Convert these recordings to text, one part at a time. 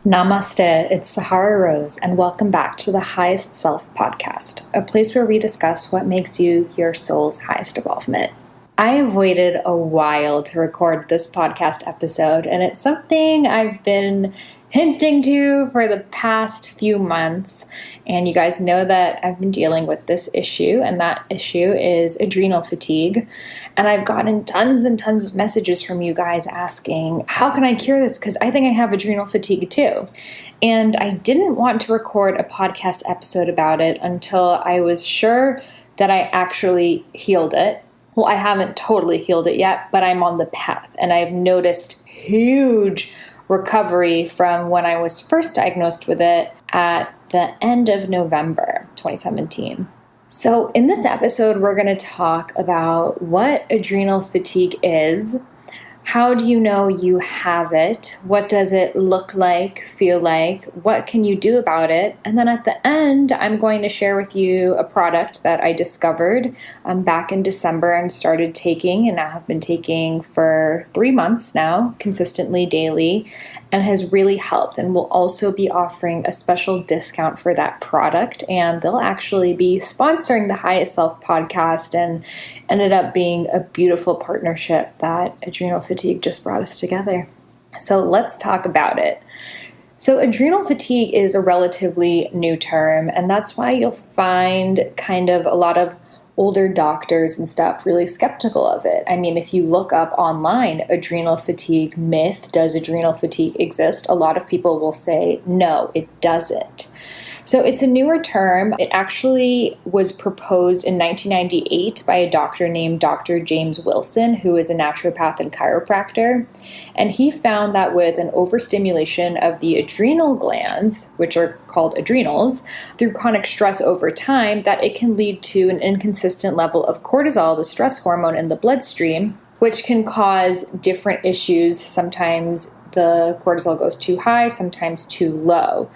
Namaste, it's Sahara Rose, and welcome back to the Highest Self podcast, a place where we discuss what makes you your soul's highest evolvement. I have waited a while to record this podcast episode, and it's something I've been hinting to for the past few months. And you guys know that I've been dealing with this issue, and that issue is adrenal fatigue. And I've gotten tons and tons of messages from you guys asking, how can I cure this? Because I think I have adrenal fatigue too. And I didn't want to record a podcast episode about it until I was sure that I actually healed it. Well, I haven't totally healed it yet, but I'm on the path, and I've noticed huge recovery from when I was first diagnosed with it at the end of November 2017. So in this episode, we're going to talk about what adrenal fatigue is. How do you know you have it? What does it look like, feel like? What can you do about it? And then at the end, I'm going to share with you a product that I discovered back in December and started taking, and now have been taking for 3 months now, consistently daily, and has really helped. And we'll also be offering a special discount for that product, and they'll actually be sponsoring the Highest Self podcast, and ended up being a beautiful partnership that Adrenal Fatigue just brought us together. So let's talk about it. So adrenal fatigue is a relatively new term, and that's why you'll find kind of a lot of older doctors and stuff really skeptical of it. I mean, if you look up online, adrenal fatigue myth, does adrenal fatigue exist? A lot of people will say, no, it doesn't. So it's a newer term. It actually was proposed in 1998 by a doctor named Dr. James Wilson, who is a naturopath and chiropractor. And he found that with an overstimulation of the adrenal glands, which are called adrenals, through chronic stress over time, that it can lead to an inconsistent level of cortisol, the stress hormone, in the bloodstream, which can cause different issues. Sometimes the cortisol goes too high, sometimes too low.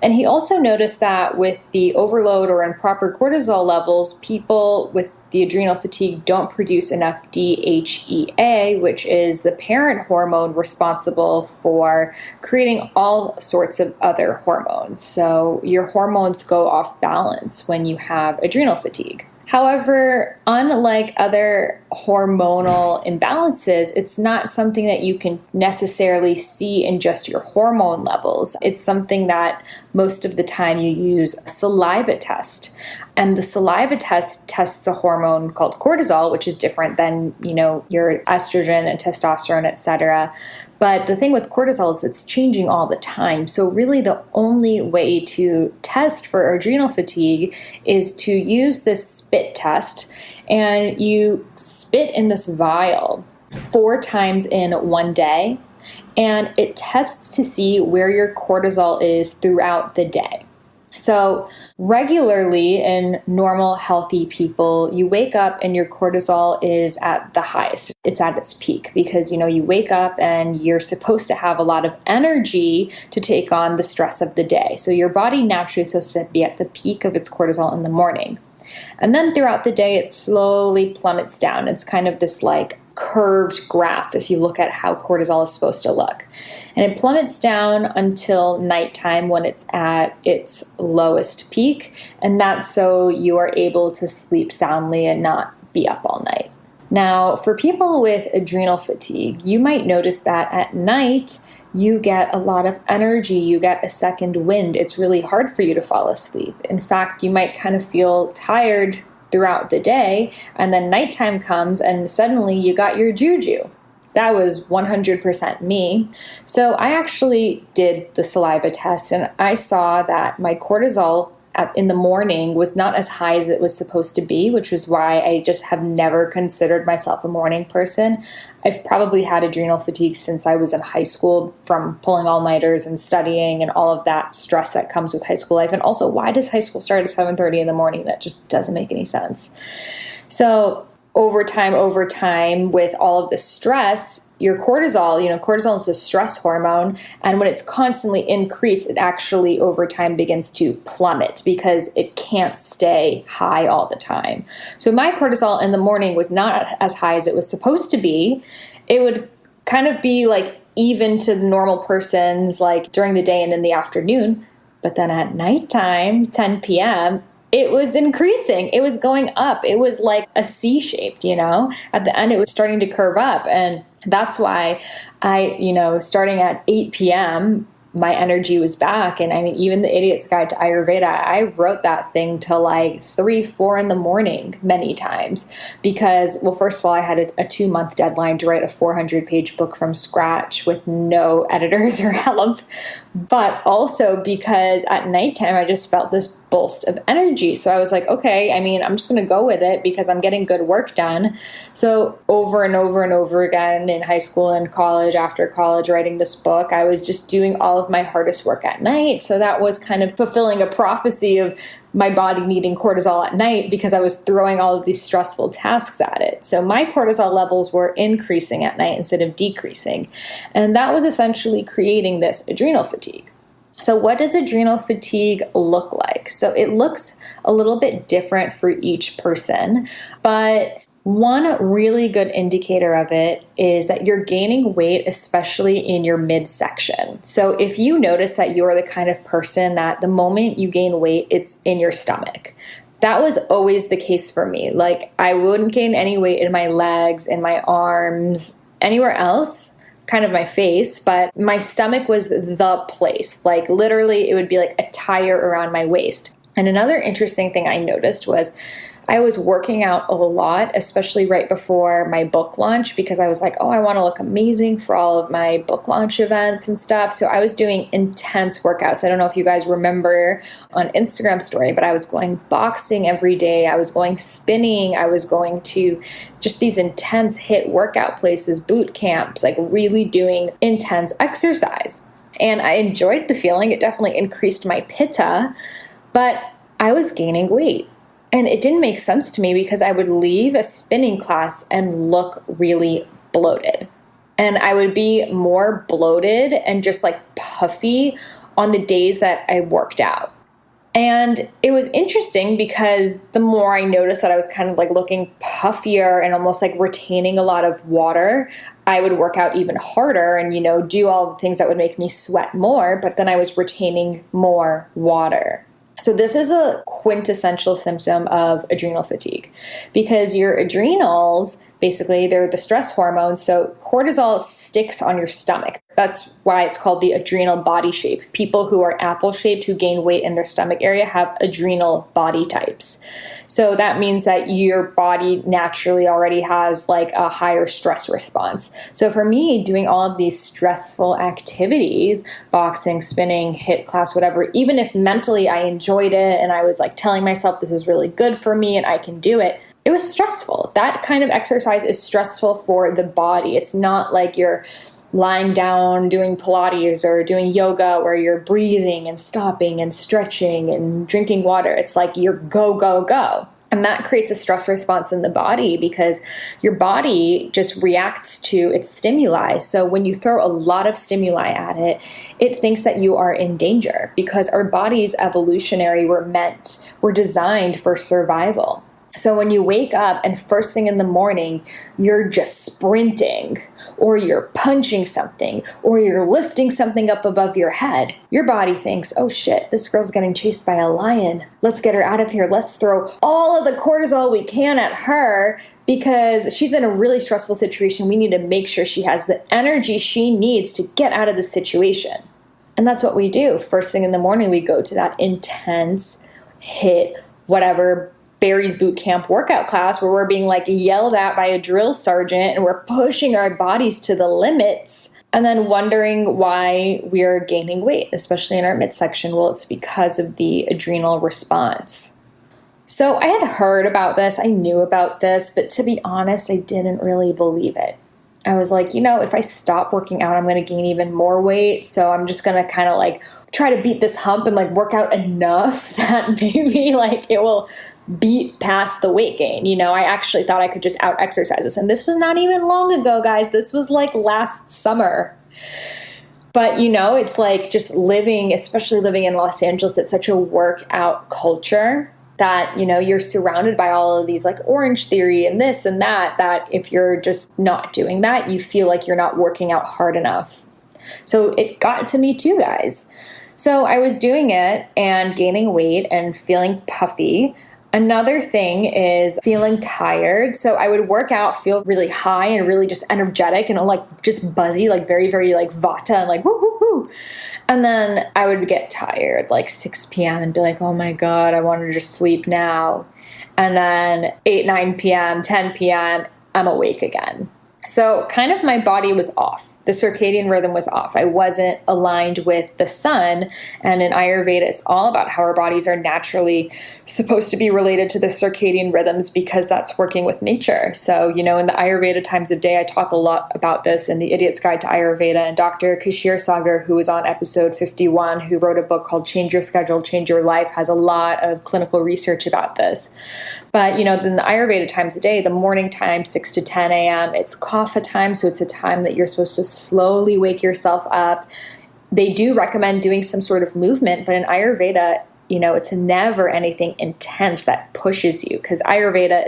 And he also noticed that with the overload or improper cortisol levels, people with the adrenal fatigue don't produce enough DHEA, which is the parent hormone responsible for creating all sorts of other hormones. So your hormones go off balance when you have adrenal fatigue. However, unlike other hormonal imbalances, it's not something that you can necessarily see in just your hormone levels. It's something that most of the time you use a saliva test. And the saliva test tests a hormone called cortisol, which is different than, your estrogen and testosterone, etc. But the thing with cortisol is it's changing all the time. So really the only way to test for adrenal fatigue is to use this spit test. And you spit in this vial 4 times in one day. And it tests to see where your cortisol is throughout the day. So regularly in normal, healthy people, you wake up and your cortisol is at the highest. It's at its peak because, you wake up and you're supposed to have a lot of energy to take on the stress of the day. So your body naturally is supposed to be at the peak of its cortisol in the morning. And then throughout the day, it slowly plummets down. It's kind of this curved graph if you look at how cortisol is supposed to look. And it plummets down until nighttime when it's at its lowest peak. And that's so you are able to sleep soundly and not be up all night. Now, for people with adrenal fatigue, you might notice that at night, you get a lot of energy, you get a second wind. It's really hard for you to fall asleep. In fact, you might kind of feel tired throughout the day, and then nighttime comes and suddenly you got your juju. That was 100% me. So I actually did the saliva test, and I saw that my cortisol in the morning was not as high as it was supposed to be, which is why I just have never considered myself a morning person. I've probably had adrenal fatigue since I was in high school from pulling all-nighters and studying and all of that stress that comes with high school life. And also, why does high school start at 7:30 in the morning? That just doesn't make any sense. So over time, with all of the stress, your cortisol, cortisol is a stress hormone, and when it's constantly increased, it actually over time begins to plummet because it can't stay high all the time. So my cortisol in the morning was not as high as it was supposed to be. It would kind of be like even to the normal person's like during the day and in the afternoon. But then at nighttime, 10 p.m., it was increasing. It was going up. It was like a C-shaped, At the end, it was starting to curve up. And that's why starting at 8 p.m., my energy was back. And I mean, even the Idiot's Guide to Ayurveda, I wrote that thing till like 3, 4 in the morning many times because, well, first of all, I had a 2-month deadline to write a 400-page book from scratch with no editors or help. But also because at nighttime, I just felt this burst of energy. So I was like, okay, I mean, I'm just going to go with it because I'm getting good work done. So over and over and over again in high school and college, after college, writing this book, I was just doing all of my hardest work at night. So that was kind of fulfilling a prophecy of my body needing cortisol at night because I was throwing all of these stressful tasks at it. So my cortisol levels were increasing at night instead of decreasing. And that was essentially creating this adrenal fatigue. So what does adrenal fatigue look like? So it looks a little bit different for each person, but one really good indicator of it is that you're gaining weight, especially in your midsection. So if you notice that you're the kind of person that the moment you gain weight, it's in your stomach. That was always the case for me. Like I wouldn't gain any weight in my legs, in my arms, anywhere else, kind of my face, but my stomach was the place. Like literally it would be like a tire around my waist. And another interesting thing I noticed was I was working out a lot, especially right before my book launch, because I was like, oh, I want to look amazing for all of my book launch events and stuff. So I was doing intense workouts. I don't know if you guys remember on Instagram story, but I was going boxing every day. I was going spinning. I was going to just these intense HIIT workout places, boot camps, like really doing intense exercise. And I enjoyed the feeling. It definitely increased my pitta, but I was gaining weight. And it didn't make sense to me because I would leave a spinning class and look really bloated. And I would be more bloated and just like puffy on the days that I worked out. And it was interesting because the more I noticed that I was kind of like looking puffier and almost like retaining a lot of water, I would work out even harder and, do all the things that would make me sweat more, but then I was retaining more water. So this is a quintessential symptom of adrenal fatigue because your adrenals, basically, they're the stress hormones. So cortisol sticks on your stomach. That's why it's called the adrenal body shape. People who are apple-shaped who gain weight in their stomach area have adrenal body types. So that means that your body naturally already has like a higher stress response. So for me, doing all of these stressful activities, boxing, spinning, HIIT class, whatever, even if mentally I enjoyed it and I was like telling myself this is really good for me and I can do it, it was stressful. That kind of exercise is stressful for the body. It's not like you're lying down doing Pilates or doing yoga where you're breathing and stopping and stretching and drinking water. It's like you're go, go, go. And that creates a stress response in the body because your body just reacts to its stimuli. So when you throw a lot of stimuli at it, it thinks that you are in danger because our bodies evolutionary we're designed for survival. So when you wake up and first thing in the morning, you're just sprinting or you're punching something or you're lifting something up above your head, your body thinks, oh shit, this girl's getting chased by a lion. Let's get her out of here. Let's throw all of the cortisol we can at her because she's in a really stressful situation. We need to make sure she has the energy she needs to get out of the situation. And that's what we do. First thing in the morning, we go to that intense HIIT, whatever, Barry's boot camp workout class where we're being like yelled at by a drill sergeant and we're pushing our bodies to the limits and then wondering why we are gaining weight, especially in our midsection. Well, it's because of the adrenal response. So I had heard about this. I knew about this, but to be honest, I didn't really believe it. I was like, if I stop working out, I'm going to gain even more weight. So I'm just going to kind of like try to beat this hump and like work out enough that maybe like it will beat past the weight gain. I actually thought I could just out exercise this. And this was not even long ago, guys. This was like last summer. But, it's like just especially living in Los Angeles, it's such a workout culture that, you're surrounded by all of these like Orange Theory and this and that if you're just not doing that, you feel like you're not working out hard enough. So it got to me too, guys. So I was doing it and gaining weight and feeling puffy. Another thing is feeling tired. So I would work out, feel really high and really just energetic and like just buzzy, like very, very like Vata and like woo, woo, woo. And then I would get tired like 6 p.m. and be like, oh my God, I want to just sleep now. And then 8, 9 p.m., 10 p.m., I'm awake again. So kind of my body was off. The circadian rhythm was off. I wasn't aligned with the sun. And in Ayurveda, it's all about how our bodies are naturally supposed to be related to the circadian rhythms because that's working with nature. So, in the Ayurveda Times of Day, I talk a lot about this in The Idiot's Guide to Ayurveda. And Dr. Kashir Sagar, who was on episode 51, who wrote a book called Change Your Schedule, Change Your Life, has a lot of clinical research about this. But, in the Ayurveda Times of Day, the morning time, 6 to 10 a.m., it's kapha time. So it's a time that you're supposed to slowly wake yourself up. They do recommend doing some sort of movement, but in Ayurveda, it's never anything intense that pushes you. Because Ayurveda,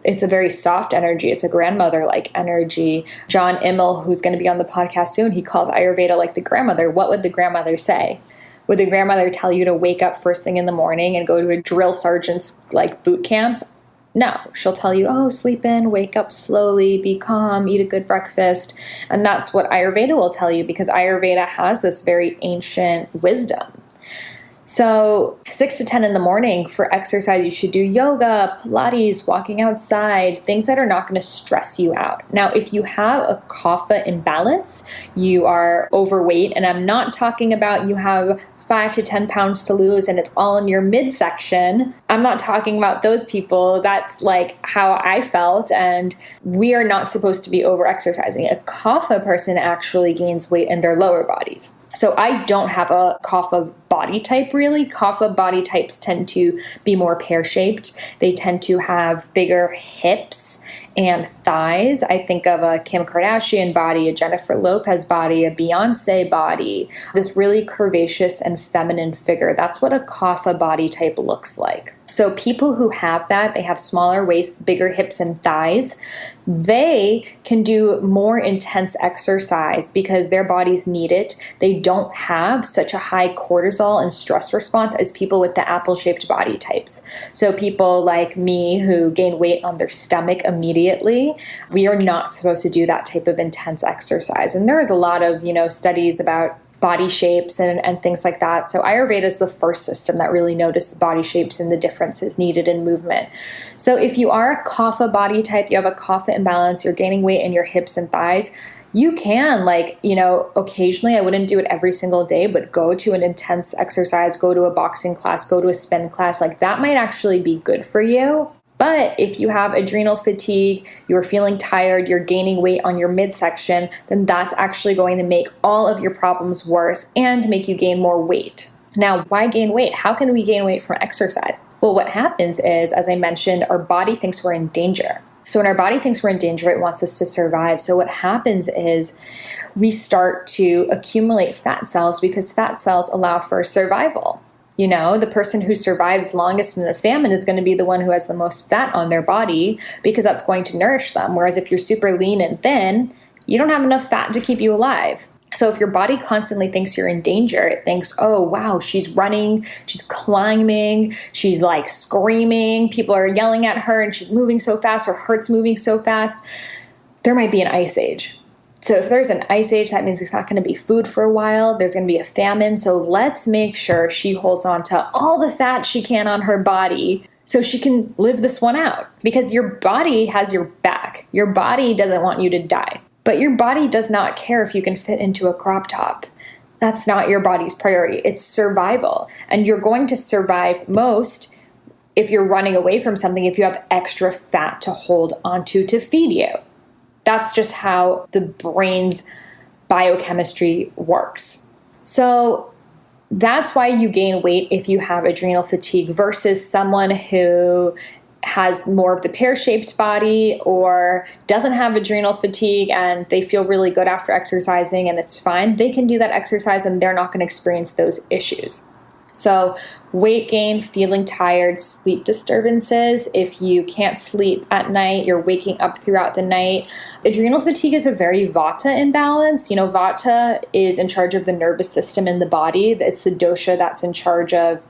it's a very soft energy. It's a grandmother-like energy. John Immel, who's going to be on the podcast soon, he called Ayurveda like the grandmother. What would the grandmother say? Would the grandmother tell you to wake up first thing in the morning and go to a drill sergeant's like boot camp? No, she'll tell you, oh, sleep in, wake up slowly, be calm, eat a good breakfast. And that's what Ayurveda will tell you because Ayurveda has this very ancient wisdom. So 6 to 10 in the morning for exercise, you should do yoga, Pilates, walking outside, things that are not going to stress you out. Now, if you have a kapha imbalance, you are overweight, and I'm not talking about you have 5 to 10 pounds to lose and it's all in your midsection. I'm not talking about those people. That's like how I felt, and we are not supposed to be over exercising. A kapha person actually gains weight in their lower bodies. So I don't have a kapha body type really. Kapha body types tend to be more pear-shaped. They tend to have bigger hips and thighs. I think of a Kim Kardashian body, a Jennifer Lopez body, a Beyonce body, this really curvaceous and feminine figure. That's what a kapha body type looks like. So people who have that, they have smaller waists, bigger hips and thighs, they can do more intense exercise because their bodies need it. They don't have such a high cortisol and stress response as people with the apple-shaped body types. So people like me who gain weight on their stomach immediately, we are not supposed to do that type of intense exercise. And there is a lot of, studies about body shapes and things like that. So Ayurveda is the first system that really noticed the body shapes and the differences needed in movement. So if you are a kapha body type, you have a kapha imbalance, you're gaining weight in your hips and thighs, you can occasionally, I wouldn't do it every single day, but go to an intense exercise, go to a boxing class, go to a spin class, like that might actually be good for you. But if you have adrenal fatigue, you're feeling tired, you're gaining weight on your midsection, then that's actually going to make all of your problems worse and make you gain more weight. Now, why gain weight? How can we gain weight from exercise? Well, what happens is, as I mentioned, our body thinks we're in danger. So when our body thinks we're in danger, it wants us to survive. So what happens is we start to accumulate fat cells because fat cells allow for survival. The person who survives longest in a famine is going to be the one who has the most fat on their body because that's going to nourish them. Whereas if you're super lean and thin, you don't have enough fat to keep you alive. So if your body constantly thinks you're in danger, it thinks, oh, wow, she's running, she's climbing, she's like screaming, people are yelling at her and she's moving so fast, her heart's moving so fast, there might be an ice age. So if there's an ice age, that means there's not going to be food for a while. There's going to be a famine. So let's make sure she holds on to all the fat she can on her body so she can live this one out. Because your body has your back. Your body doesn't want you to die. But your body does not care if you can fit into a crop top. That's not your body's priority. It's survival. And you're going to survive most if you're running away from something, if you have extra fat to hold onto to feed you. That's just how the brain's biochemistry works. So that's why you gain weight if you have adrenal fatigue versus someone who has more of the pear-shaped body or doesn't have adrenal fatigue and they feel really good after exercising and it's fine. They can do that exercise and they're not going to experience those issues. So weight gain, feeling tired, sleep disturbances. If you can't sleep at night, you're waking up throughout the night. Adrenal fatigue is a very vata imbalance. Vata is in charge of the nervous system in the body. It's the dosha that's in charge of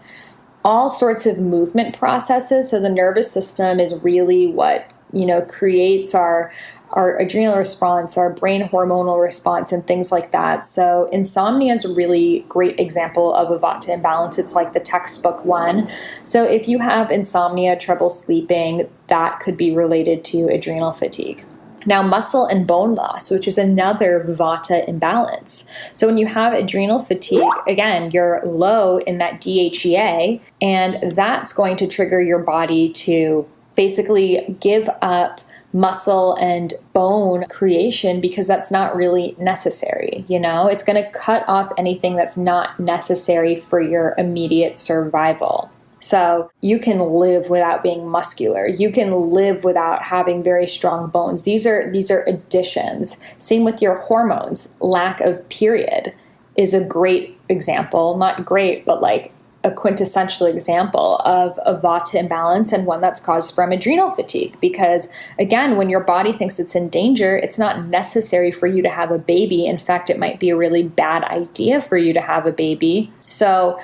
all sorts of movement processes. So the nervous system is really what, creates our adrenal response, our brain hormonal response, and things like that. So insomnia is a really great example of a vata imbalance. It's like the textbook one. So if you have insomnia, trouble sleeping, that could be related to adrenal fatigue. Now, muscle and bone loss, which is another vata imbalance. So when you have adrenal fatigue, again, you're low in that DHEA, and that's going to trigger your body to basically give up muscle and bone creation because that's not really necessary. It's going to cut off anything that's not necessary for your immediate survival. So you can live without being muscular. You can live without having very strong bones. These are additions. Same with your hormones. Lack of period is a great example. Not great, but like a quintessential example of a vata imbalance, and one that's caused from adrenal fatigue. Because again, when your body thinks it's in danger, it's not necessary for you to have a baby. In fact, it might be a really bad idea for you to have a baby. So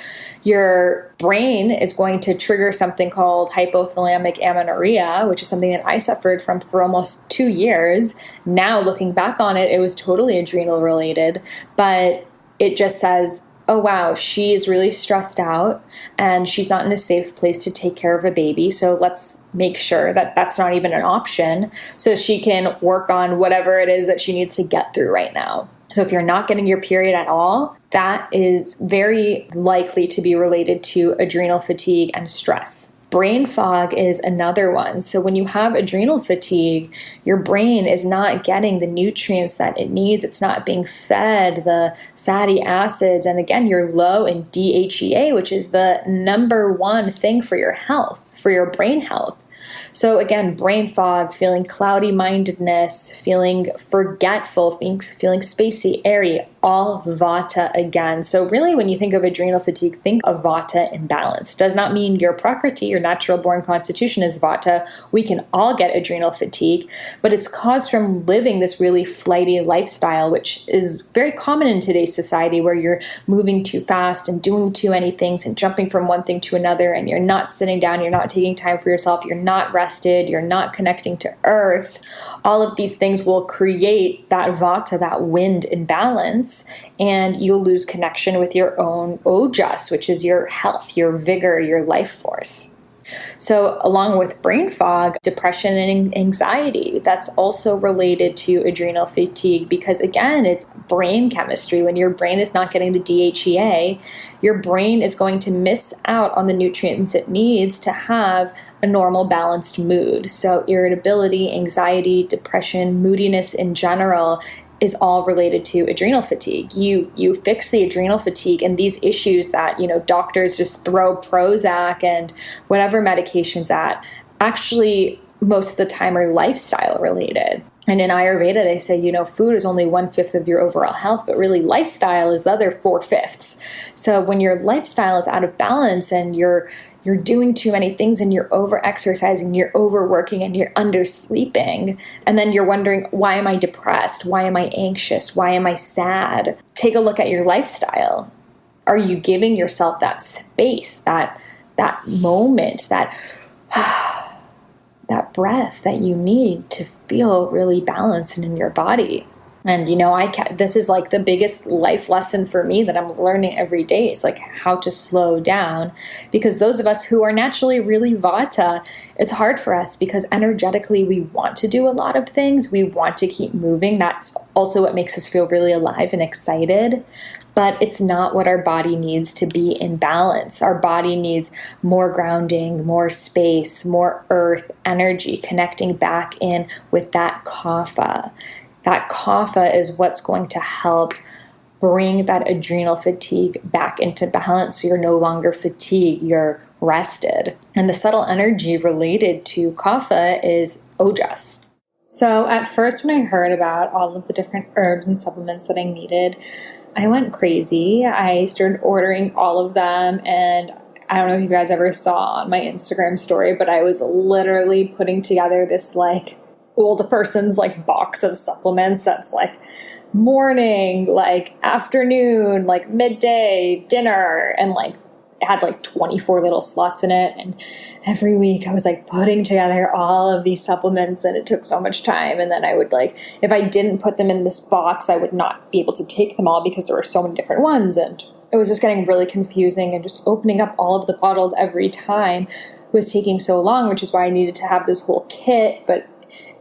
your brain is going to trigger something called hypothalamic amenorrhea, which is something that I suffered from for almost 2 years. Now, looking back on it, it was totally adrenal related, but it just says, oh, wow, she is really stressed out and she's not in a safe place to take care of a baby. So let's make sure that that's not even an option so she can work on whatever it is that she needs to get through right now. So if you're not getting your period at all, that is very likely to be related to adrenal fatigue and stress. Brain fog is another one. So when you have adrenal fatigue, your brain is not getting the nutrients that it needs. It's not being fed the fatty acids. And again, you're low in DHEA, which is the number one thing for your health, for your brain health. So again, brain fog, feeling cloudy-mindedness, feeling forgetful, feeling spacey, airy, all vata again. So really, when you think of adrenal fatigue, think of vata imbalance. Does not mean your prakriti, your natural born constitution, is vata. We can all get adrenal fatigue, but it's caused from living this really flighty lifestyle, which is very common in today's society, where you're moving too fast and doing too many things and jumping from one thing to another, and you're not sitting down, you're not taking time for yourself, you're not rested, you're not connecting to earth. All of these things will create that vata, that wind imbalance, and you'll lose connection with your own ojas, which is your health, your vigor, your life force. So along with brain fog, depression and anxiety, that's also related to adrenal fatigue, because again, it's brain chemistry. When your brain is not getting the DHEA, your brain is going to miss out on the nutrients it needs to have a normal balanced mood. So irritability, anxiety, depression, moodiness in general is all related to adrenal fatigue. You fix the adrenal fatigue and these issues that, doctors just throw Prozac and whatever medications at, actually most of the time are lifestyle related. And in Ayurveda, they say, food is only 1/5 of your overall health, but really lifestyle is the other 4/5. So when your lifestyle is out of balance and you're doing too many things and you're over-exercising, you're overworking, and you're undersleeping, and then you're wondering, why am I depressed? Why am I anxious? Why am I sad? Take a look at your lifestyle. Are you giving yourself that space, that moment, that breath that you need to feel really balanced and in your body? And, this is like the biggest life lesson for me that I'm learning every day. It's like how to slow down, because those of us who are naturally really vata, it's hard for us because energetically we want to do a lot of things. We want to keep moving. That's also what makes us feel really alive and excited. But it's not what our body needs to be in balance. Our body needs more grounding, more space, more earth energy, connecting back in with that kapha. That kapha is what's going to help bring that adrenal fatigue back into balance, so you're no longer fatigued, you're rested. And the subtle energy related to kapha is ojas. So at first, when I heard about all of the different herbs and supplements that I needed, I went crazy. I started ordering all of them, and I don't know if you guys ever saw on my Instagram story, but I was literally putting together this like old person's like box of supplements that's like morning, like afternoon, like midday, dinner, and like it had like 24 little slots in it. And every week I was like putting together all of these supplements, and it took so much time. And then I would like, if I didn't put them in this box, I would not be able to take them all because there were so many different ones. And it was just getting really confusing, and just opening up all of the bottles every time was taking so long, which is why I needed to have this whole kit. But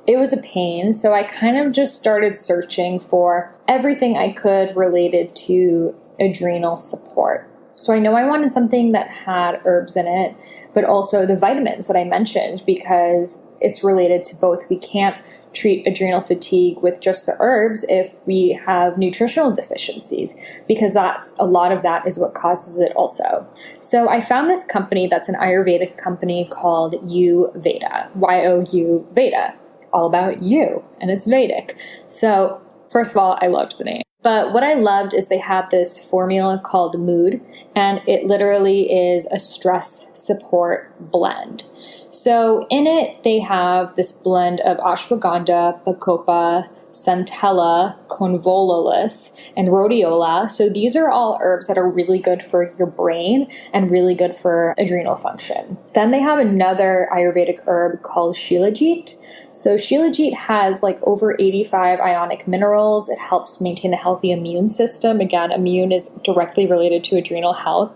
it was a pain. So I kind of just started searching for everything I could related to adrenal support. So I know I wanted something that had herbs in it, but also the vitamins that I mentioned, because it's related to both. We can't treat adrenal fatigue with just the herbs if we have nutritional deficiencies, because that's a lot of that is what causes it also. So I found this company that's an Ayurvedic company called Veda, Y-O-U Veda, all about you, and it's Vedic. So first of all, I loved the name. But what I loved is they had this formula called Mood, and it literally is a stress support blend. So in it, they have this blend of ashwagandha, bacopa, centella, convolvulus, and rhodiola. So these are all herbs that are really good for your brain and really good for adrenal function. Then they have another Ayurvedic herb called shilajit. So shilajit has like over 85 ionic minerals. It helps maintain a healthy immune system. Again, immune is directly related to adrenal health.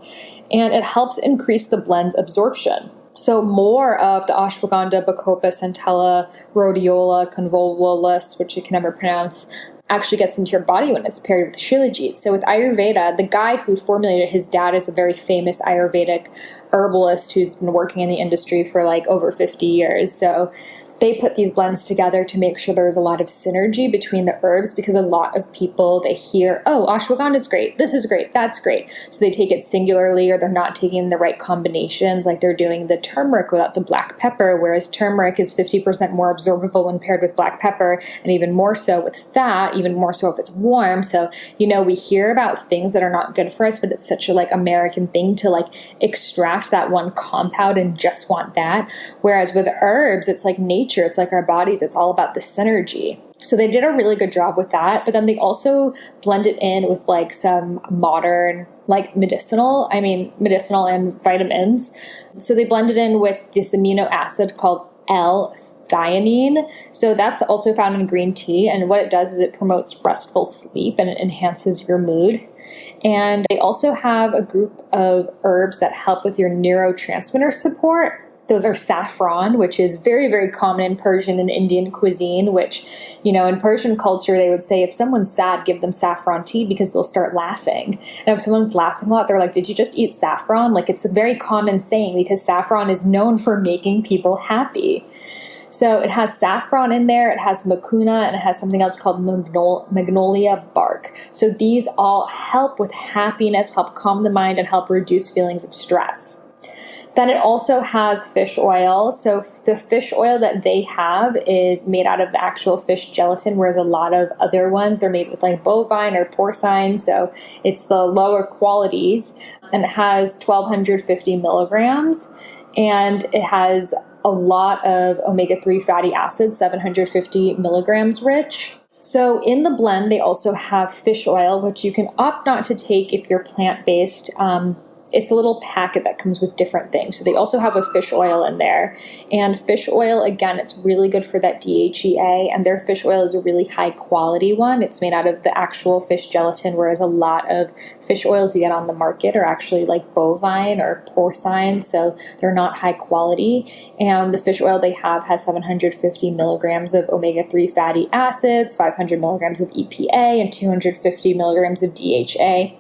And it helps increase the blend's absorption. So more of the ashwagandha, bacopa, centella, rhodiola, convolvulus, which you can never pronounce, actually gets into your body when it's paired with shilajit. So with Ayurveda, the guy who formulated, his dad is a very famous Ayurvedic herbalist who's been working in the industry for like over 50 years. So they put these blends together to make sure there's a lot of synergy between the herbs, because a lot of people, they hear, oh, ashwagandha is great, this is great, that's great. So they take it singularly, or they're not taking the right combinations, like they're doing the turmeric without the black pepper, whereas turmeric is 50% more absorbable when paired with black pepper, and even more so with fat, even more so if it's warm. So, you know, we hear about things that are not good for us, but it's such a like American thing to like extract that one compound and just want that. Whereas with herbs, it's like nature. It's like our bodies. It's all about the synergy. So they did a really good job with that. But then they also blend it in with like some modern, like medicinal and vitamins. So they blend it in with this amino acid called L-theanine. So that's also found in green tea. And what it does is it promotes restful sleep and it enhances your mood. And they also have a group of herbs that help with your neurotransmitter support. Those are saffron, which is very, very common in Persian and Indian cuisine, which, you know, in Persian culture, they would say if someone's sad, give them saffron tea because they'll start laughing. And if someone's laughing a lot, they're like, did you just eat saffron? Like, it's a very common saying because saffron is known for making people happy. So it has saffron in there, it has mucuna, and it has something else called magnolia bark. So these all help with happiness, help calm the mind, and help reduce feelings of stress. Then it also has fish oil. So the fish oil that they have is made out of the actual fish gelatin, whereas a lot of other ones, they're made with like bovine or porcine. So it's the lower qualities, and it has 1,250 milligrams, and it has a lot of omega-3 fatty acids, 750 milligrams rich. So in the blend, they also have fish oil, which you can opt not to take if you're plant-based. It's a little packet that comes with different things. So they also have a fish oil in there. And fish oil, again, it's really good for that DHEA. And their fish oil is a really high quality one. It's made out of the actual fish gelatin, whereas a lot of fish oils you get on the market are actually like bovine or porcine. So they're not high quality. And the fish oil they have has 750 milligrams of omega-3 fatty acids, 500 milligrams of EPA, and 250 milligrams of DHA.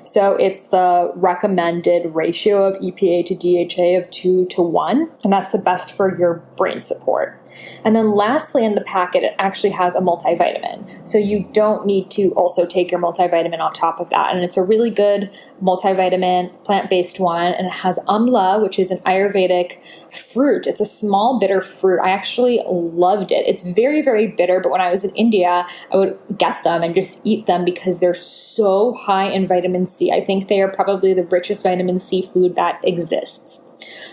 So it's the recommended ratio of EPA to DHA of 2:1, and that's the best for your brain support. And then lastly in the packet, it actually has a multivitamin. So you don't need to also take your multivitamin on top of that. And it's a really good multivitamin, plant-based one, and it has amla, which is an Ayurvedic fruit. It's a small bitter fruit. I actually loved it. It's very, very bitter, but when I was in India, I would get them and just eat them because they're so high in vitamin C. I think they are probably the richest vitamin C food that exists.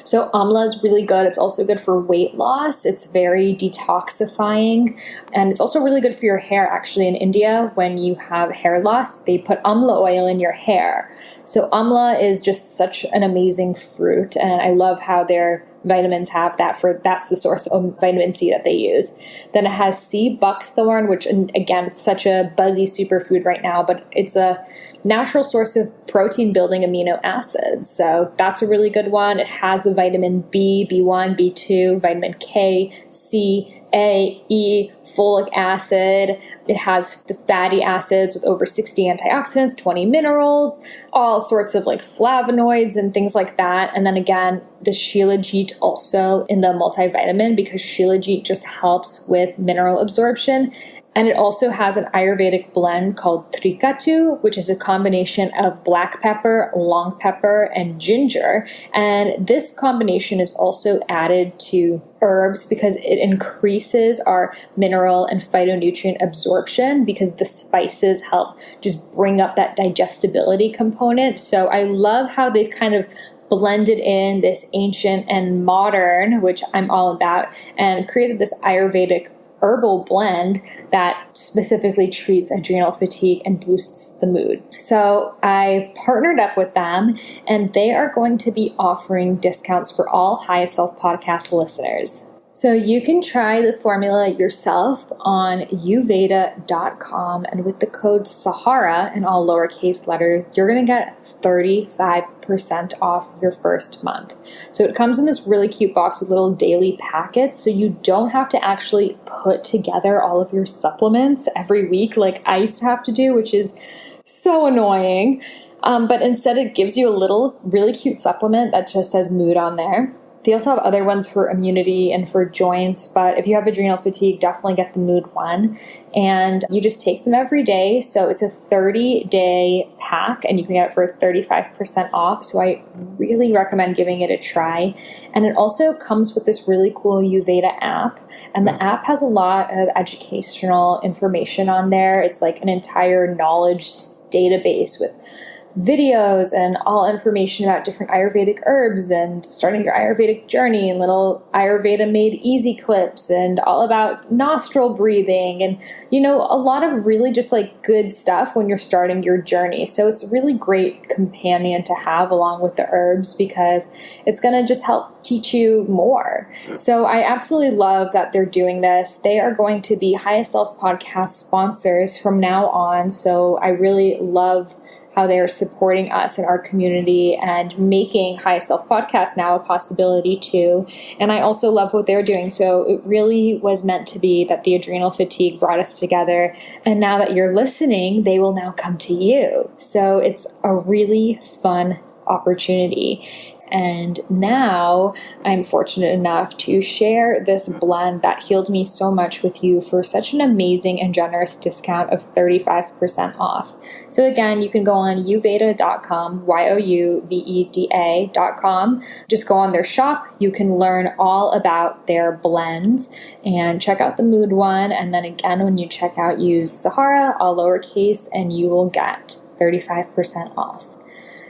So amla is really good. It's also good for weight loss. It's very detoxifying. And it's also really good for your hair. Actually, in India, when you have hair loss, they put amla oil in your hair. So amla is just such an amazing fruit. And I love how their vitamins have that's the source of vitamin C that they use. Then it has sea buckthorn, which again, it's such a buzzy superfood right now, but it's a natural source of protein building amino acids. So that's a really good one. It has the vitamin B, B1, B2, vitamin K, C, A, E, folic acid. It has the fatty acids with over 60 antioxidants, 20 minerals, all sorts of like flavonoids and things like that. And then again, the shilajit also in the multivitamin, because shilajit just helps with mineral absorption. And it also has an Ayurvedic blend called Trikatu, which is a combination of black pepper, long pepper, and ginger. And this combination is also added to herbs because it increases our mineral and phytonutrient absorption because the spices help just bring up that digestibility component. So I love how they've kind of blended in this ancient and modern, which I'm all about, and created this Ayurvedic herbal blend that specifically treats adrenal fatigue and boosts the mood. So I've partnered up with them, and they are going to be offering discounts for all Highest Self podcast listeners. So you can try the formula yourself on Uveda.com, and with the code Sahara in all lowercase letters, you're going to get 35% off your first month. So it comes in this really cute box with little daily packets, so you don't have to actually put together all of your supplements every week like I used to have to do, which is so annoying. But instead it gives you a little really cute supplement that just says mood on there. They also have other ones for immunity and for joints, but if you have adrenal fatigue, definitely get the mood one. And you just take them every day. So it's a 30-day pack, and you can get it for 35% off. So I really recommend giving it a try. And it also comes with this really cool Uveda app. And the app has a lot of educational information on there. It's like an entire knowledge database with videos and all information about different Ayurvedic herbs and starting your Ayurvedic journey, and little Ayurveda made easy clips and all about nostril breathing and, a lot of really just like good stuff when you're starting your journey. So it's a really great companion to have along with the herbs because it's going to just help teach you more. So I absolutely love that they're doing this. They are going to be Highest Self podcast sponsors from now on. So I really love how they are supporting us and our community and making Highest Self podcast now a possibility too. And I also love what they're doing. So it really was meant to be that the adrenal fatigue brought us together. And now that you're listening, they will now come to you. So it's a really fun opportunity. And now I'm fortunate enough to share this blend that healed me so much with you for such an amazing and generous discount of 35% off. So again, you can go on Uveda.com, Youveda.com. Just go on their shop. You can learn all about their blends and check out the mood one. And then again, when you check out, use Sahara, all lowercase, and you will get 35% off.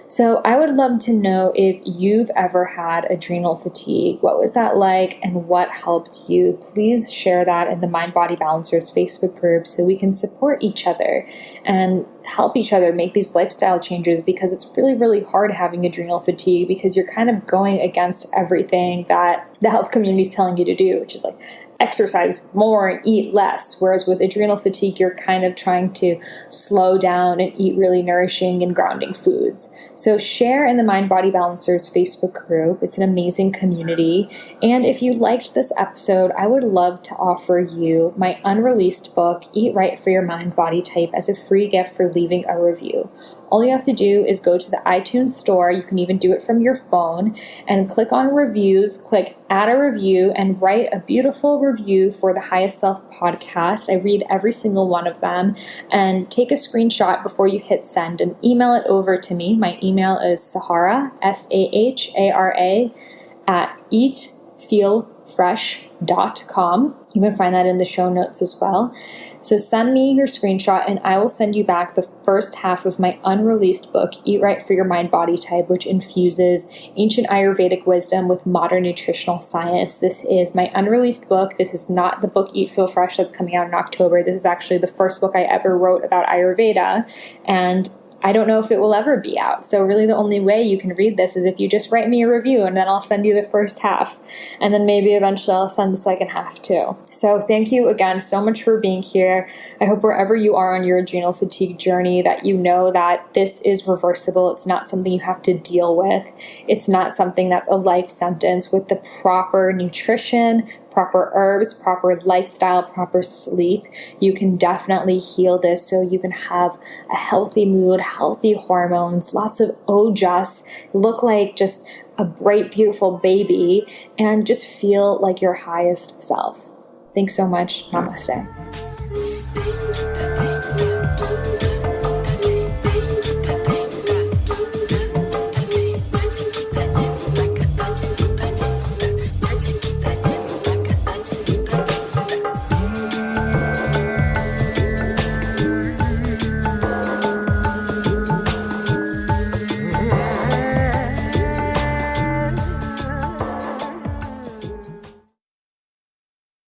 So I would love to know if you've ever had adrenal fatigue. What was that like and what helped you? Please share that in the Mind Body Balancers Facebook group so we can support each other and help each other make these lifestyle changes, because it's really, really hard having adrenal fatigue because you're kind of going against everything that the health community is telling you to do, which is like exercise more and eat less. Whereas with adrenal fatigue, you're kind of trying to slow down and eat really nourishing and grounding foods. So share in the Mind Body Balancers Facebook group. It's an amazing community. And if you liked this episode, I would love to offer you my unreleased book, Eat Right for Your Mind Body Type, as a free gift for leaving a review. All you have to do is go to the iTunes store. You can even do it from your phone and click on reviews, click add a review, and write a beautiful review for the Highest Self podcast. I read every single one of them, and take a screenshot before you hit send and email it over to me. My email is Sahara, Sahara, at eatfeelfresh.com. You can find that in the show notes as well. So send me your screenshot and I will send you back the first half of my unreleased book, Eat Right for Your Mind Body Type, which infuses ancient Ayurvedic wisdom with modern nutritional science. This is my unreleased book. This is not the book Eat Feel Fresh that's coming out in October. This is actually the first book I ever wrote about Ayurveda, and I don't know if it will ever be out. So really the only way you can read this is if you just write me a review, and then I'll send you the first half. And then maybe eventually I'll send the second half too. So thank you again so much for being here. I hope wherever you are on your adrenal fatigue journey that you know that this is reversible. It's not something you have to deal with. It's not something that's a life sentence. With the proper nutrition, proper herbs, proper lifestyle, proper sleep, you can definitely heal this so you can have a healthy mood, healthy hormones, lots of ojas, look like just a bright, beautiful baby, and just feel like your highest self. Thanks so much. Namaste.